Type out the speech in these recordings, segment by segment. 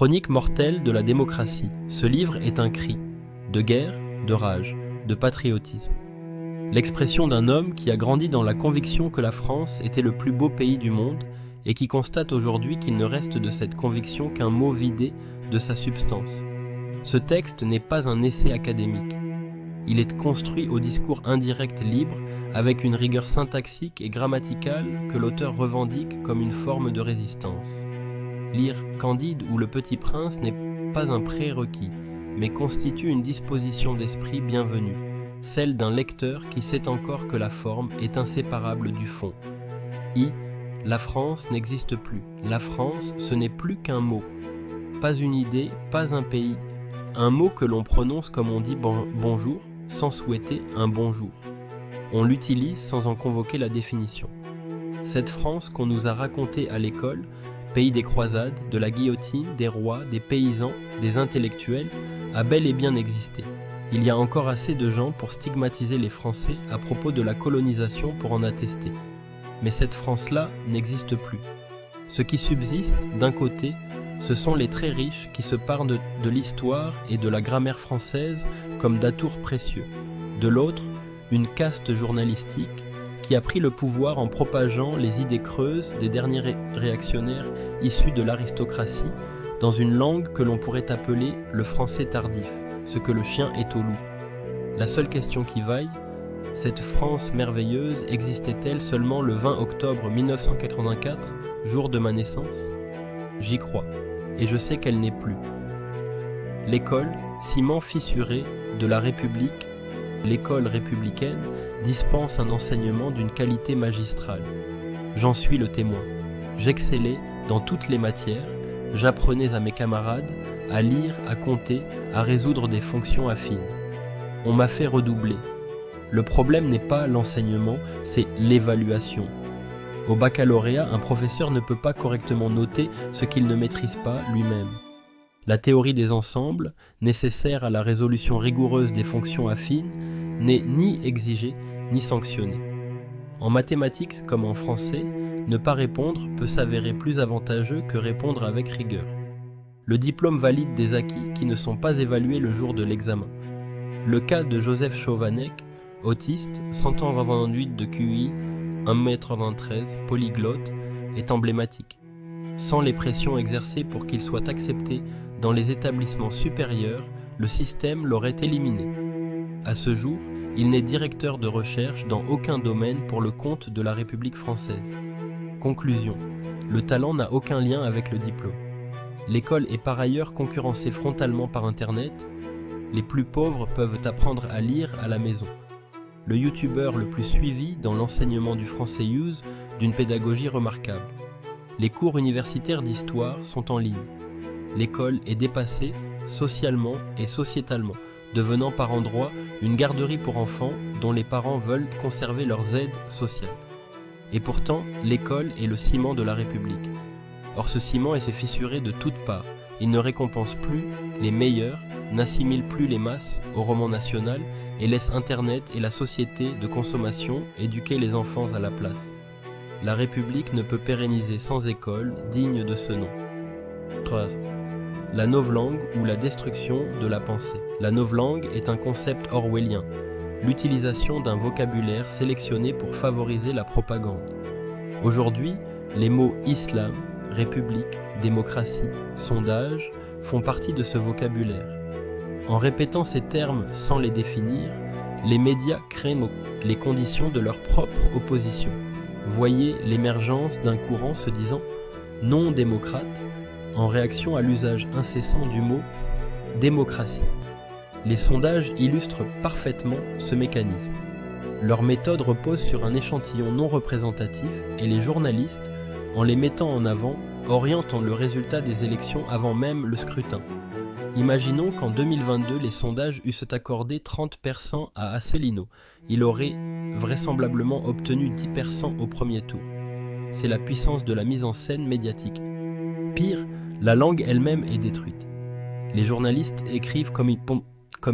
Chronique mortelle de la démocratie. Ce livre est un cri de guerre, de rage, de patriotisme. L'expression d'un homme qui a grandi dans la conviction que la France était le plus beau pays du monde et qui constate aujourd'hui qu'il ne reste de cette conviction qu'un mot vidé de sa substance. Ce texte n'est pas un essai académique. Il est construit au discours indirect libre avec une rigueur syntaxique et grammaticale que l'auteur revendique comme une forme de résistance. Lire Candide ou Le Petit Prince n'est pas un prérequis, mais constitue une disposition d'esprit bienvenue, celle d'un lecteur qui sait encore que la forme est inséparable du fond. La France n'existe plus. La France, ce n'est plus qu'un mot. Pas une idée, pas un pays. Un mot que l'on prononce comme on dit bonjour, sans souhaiter un bonjour. On l'utilise sans en convoquer la définition. Cette France qu'on nous a racontée à l'école, pays des croisades, de la guillotine, des rois, des paysans, des intellectuels, a bel et bien existé. Il y a encore assez de gens pour stigmatiser les Français à propos de la colonisation pour en attester. Mais cette France-là n'existe plus. Ce qui subsiste, d'un côté, ce sont les très riches qui se parlent de l'histoire et de la grammaire française comme d'atours précieux. De l'autre, une caste journalistique qui a pris le pouvoir en propageant les idées creuses des derniers réactionnaires issus de l'aristocratie dans une langue que l'on pourrait appeler le français tardif, ce que le chien est au loup. La seule question qui vaille, cette France merveilleuse existait-elle seulement le 20 octobre 1984, jour de ma naissance ? J'y crois, et je sais qu'elle n'est plus. L'école, ciment fissuré de la République, l'école républicaine, dispense un enseignement d'une qualité magistrale. J'en suis le témoin. J'excellais dans toutes les matières, j'apprenais à mes camarades à lire, à compter, à résoudre des fonctions affines. On m'a fait redoubler. Le problème n'est pas l'enseignement, c'est l'évaluation. Au baccalauréat, un professeur ne peut pas correctement noter ce qu'il ne maîtrise pas lui-même. La théorie des ensembles, nécessaire à la résolution rigoureuse des fonctions affines, n'est ni exigée ni sanctionnée. En mathématiques comme en français, ne pas répondre peut s'avérer plus avantageux que répondre avec rigueur. Le diplôme valide des acquis qui ne sont pas évalués le jour de l'examen. Le cas de Joseph Chovanec, autiste, 100 ans de QI, 1m93, polyglotte, est emblématique. Sans les pressions exercées pour qu'il soit accepté dans les établissements supérieurs, le système l'aurait éliminé. À ce jour, il n'est directeur de recherche dans aucun domaine pour le compte de la République française. Conclusion. Le talent n'a aucun lien avec le diplôme. L'école est par ailleurs concurrencée frontalement par Internet. Les plus pauvres peuvent apprendre à lire à la maison. Le youtubeur le plus suivi dans l'enseignement du français use d'une pédagogie remarquable. Les cours universitaires d'histoire sont en ligne. L'école est dépassée socialement et sociétalement, devenant par endroits une garderie pour enfants dont les parents veulent conserver leurs aides sociales. Et pourtant, l'école est le ciment de la République. Or ce ciment est se fissurer de toutes parts. Il ne récompense plus les meilleurs, n'assimile plus les masses au roman national et laisse Internet et la société de consommation éduquer les enfants à la place. La République ne peut pérenniser sans école digne de ce nom. 3. La novlangue ou la destruction de la pensée. La novlangue est un concept orwellien, l'utilisation d'un vocabulaire sélectionné pour favoriser la propagande. Aujourd'hui, les mots islam, république, démocratie, sondage font partie de ce vocabulaire. En répétant ces termes sans les définir, les médias créent les conditions de leur propre opposition. Voyez l'émergence d'un courant se disant non démocrate en réaction à l'usage incessant du mot démocratie. Les sondages illustrent parfaitement ce mécanisme. Leur méthode repose sur un échantillon non représentatif et les journalistes, en les mettant en avant, orientent le résultat des élections avant même le scrutin. Imaginons qu'en 2022, les sondages eussent accordé 30% à Asselineau. Il aurait vraisemblablement obtenu 10% au premier tour. C'est la puissance de la mise en scène médiatique. Pire, la langue elle-même est détruite. Les journalistes écrivent comme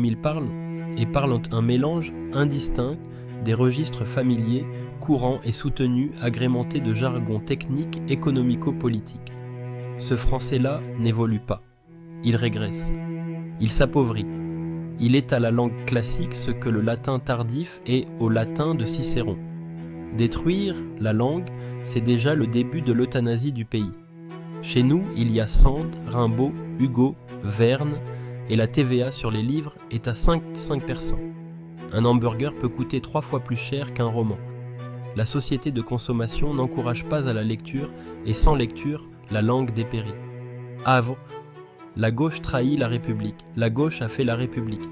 ils parlent et parlent un mélange indistinct des registres familiers, courants et soutenus, agrémentés de jargon technique économico-politique. Ce français-là n'évolue pas. il régresse. Il s'appauvrit. Il est à la langue classique ce que le latin tardif est au latin de Cicéron. Détruire la langue, c'est déjà le début de l'euthanasie du pays. Chez nous, il y a Sand, Rimbaud, Hugo, Verne, et la TVA sur les livres est à 5%. Un hamburger peut coûter 3 fois plus cher qu'un roman. La société de consommation n'encourage pas à la lecture, et sans lecture, la langue dépérit. Avant, la gauche trahit la République. La gauche a fait la République.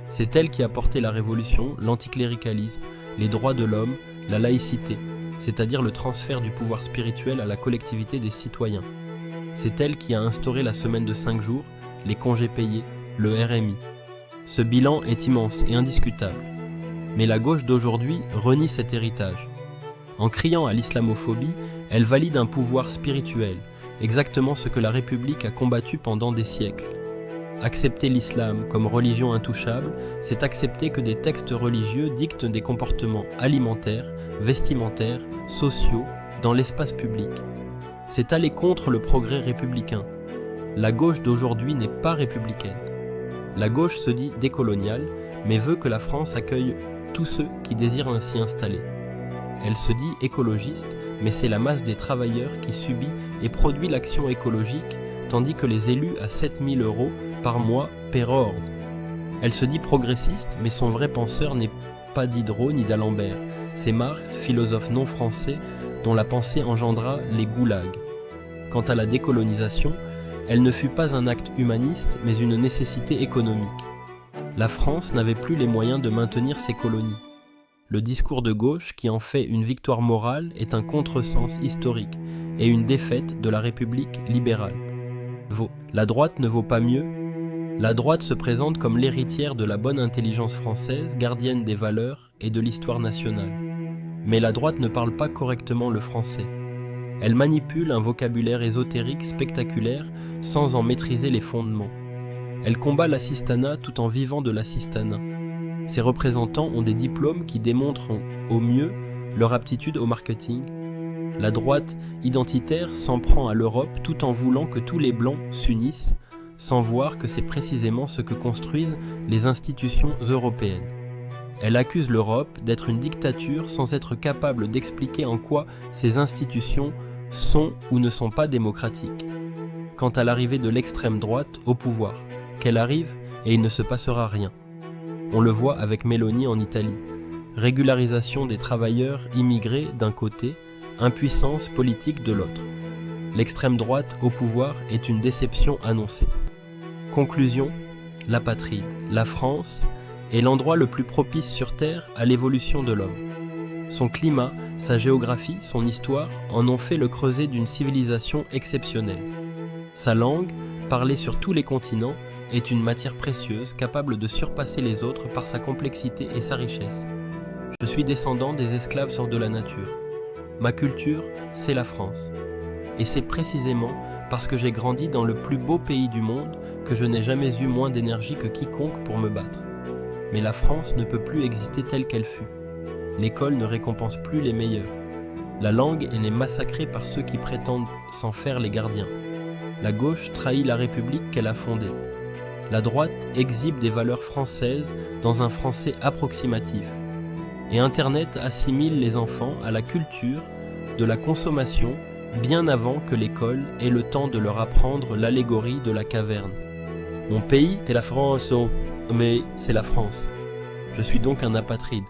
C'est elle qui a porté la révolution, l'anticléricalisme, les droits de l'homme, la laïcité, c'est-à-dire le transfert du pouvoir spirituel à la collectivité des citoyens. C'est elle qui a instauré la semaine de 5 jours, les congés payés, le RMI. Ce bilan est immense et indiscutable. Mais la gauche d'aujourd'hui renie cet héritage. En criant à l'islamophobie, elle valide un pouvoir spirituel, exactement ce que la République a combattu pendant des siècles. Accepter l'islam comme religion intouchable, c'est accepter que des textes religieux dictent des comportements alimentaires, vestimentaires, sociaux, dans l'espace public. C'est aller contre le progrès républicain. La gauche d'aujourd'hui n'est pas républicaine. La gauche se dit décoloniale, mais veut que la France accueille tous ceux qui désirent s'y installer. Elle se dit écologiste, mais c'est la masse des travailleurs qui subit et produit l'action écologique, tandis que les élus à 7 000 € par mois paient ordre. Elle se dit progressiste, mais son vrai penseur n'est pas Diderot ni d'Alembert. C'est Marx, philosophe non français, dont la pensée engendra les goulags. Quant à la décolonisation, elle ne fut pas un acte humaniste, mais une nécessité économique. La France n'avait plus les moyens de maintenir ses colonies. Le discours de gauche, qui en fait une victoire morale, est un contresens historique et une défaite de la République libérale. La droite ne vaut pas mieux. La droite se présente comme l'héritière de la bonne intelligence française, gardienne des valeurs et de l'histoire nationale. Mais la droite ne parle pas correctement le français. Elle manipule un vocabulaire ésotérique spectaculaire sans en maîtriser les fondements. Elle combat l'assistanat tout en vivant de l'assistanat. Ses représentants ont des diplômes qui démontrent au mieux leur aptitude au marketing. La droite identitaire s'en prend à l'Europe tout en voulant que tous les blancs s'unissent, sans voir que c'est précisément ce que construisent les institutions européennes. Elle accuse l'Europe d'être une dictature sans être capable d'expliquer en quoi ces institutions sont ou ne sont pas démocratiques. Quant à l'arrivée de l'extrême droite au pouvoir, qu'elle arrive et il ne se passera rien. On le voit avec Meloni en Italie. Régularisation des travailleurs immigrés d'un côté, impuissance politique de l'autre. L'extrême droite au pouvoir est une déception annoncée. Conclusion, l'apatride, la France, est l'endroit le plus propice sur Terre à l'évolution de l'homme. Son climat, sa géographie, son histoire en ont fait le creuset d'une civilisation exceptionnelle. Sa langue, parlée sur tous les continents, est une matière précieuse capable de surpasser les autres par sa complexité et sa richesse. Je suis descendant des esclaves sortis de la nature. Ma culture, c'est la France. Et c'est précisément parce que j'ai grandi dans le plus beau pays du monde que je n'ai jamais eu moins d'énergie que quiconque pour me battre. Mais la France ne peut plus exister telle qu'elle fut. L'école ne récompense plus les meilleurs. La langue est massacrée par ceux qui prétendent s'en faire les gardiens. La gauche trahit la République qu'elle a fondée. La droite exhibe des valeurs françaises dans un français approximatif. Et Internet assimile les enfants à la culture de la consommation bien avant que l'école ait le temps de leur apprendre l'allégorie de la caverne. Mon pays, c'est la France, mais c'est la France. Je suis donc un apatride.